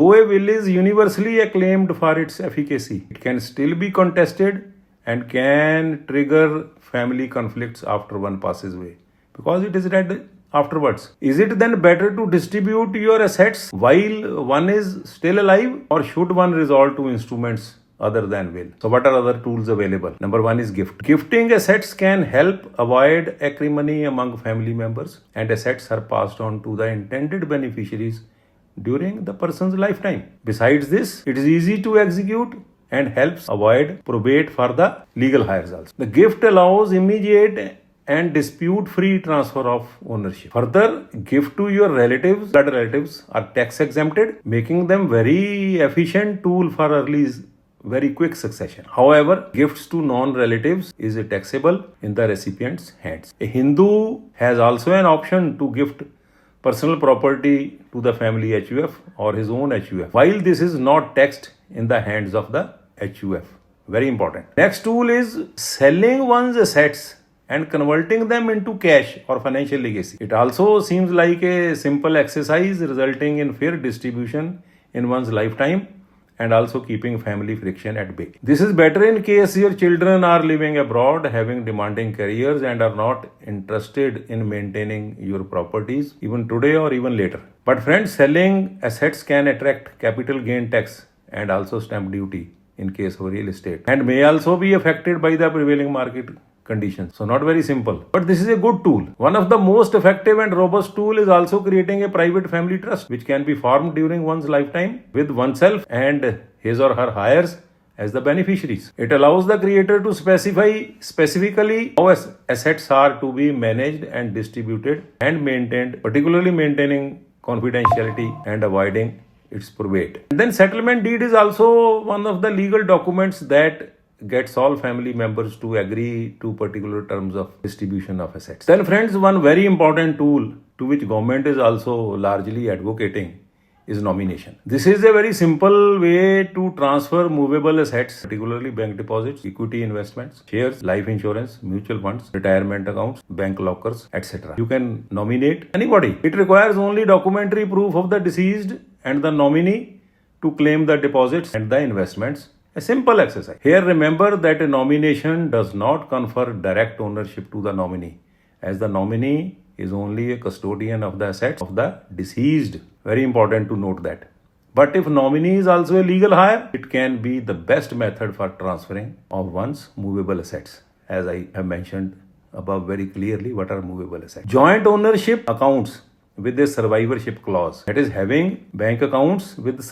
Though a will is universally acclaimed for its efficacy, it can still be contested and can trigger family conflicts after one passes away because it is read afterwards. Is it then better to distribute your assets while one is still alive, or should one resort to instruments other than will? So what are other tools available? Number one is gift. Gifting assets can help avoid acrimony among family members, and assets are passed on to the intended beneficiaries during the person's lifetime. Besides this, it is easy to execute and helps avoid probate for the legal heirs also. The gift allows immediate and dispute-free transfer of ownership. Further, gift to your relatives, blood relatives, are tax exempted, making them very efficient tool for early very quick succession. However, gifts to non-relatives is taxable in the recipient's hands. A Hindu has also an option to gift personal property to the family HUF or his own HUF, while this is not taxed in the hands of the HUF. Very important. Next tool is selling one's assets and converting them into cash or financial legacy. It also seems like a simple exercise resulting in fair distribution in one's lifetime and also keeping family friction at bay. This is better in case your children are living abroad, having demanding careers, and are not interested in maintaining your properties even today or even later. But friends, selling assets can attract capital gain tax and also stamp duty in case of real estate, and may also be affected by the prevailing market conditions. So not very simple. But this is a good tool. One of the most effective and robust tool is also creating a private family trust, which can be formed during one's lifetime with oneself and his or her heirs as the beneficiaries. It allows the creator to specify specifically how assets are to be managed and distributed and maintained, particularly maintaining confidentiality and avoiding its probate. And then settlement deed is also one of the legal documents that gets all family members to agree to particular terms of distribution of assets. Then friends, one very important tool to which government is also largely advocating is nomination. This is a very simple way to transfer movable assets, particularly bank deposits, equity investments, shares, life insurance, mutual funds, retirement accounts, bank lockers, etc. You can nominate anybody. It requires only documentary proof of the deceased and the nominee to claim the deposits and the investments. A simple exercise. Here remember that a nomination does not confer direct ownership to the nominee, as the nominee is only a custodian of the assets of the deceased. Very important to note that. But if nominee is also a legal heir, it can be the best method for transferring of one's movable assets. As I have mentioned above very clearly, what are movable assets? Joint ownership accounts with a survivorship clause, that is having bank accounts with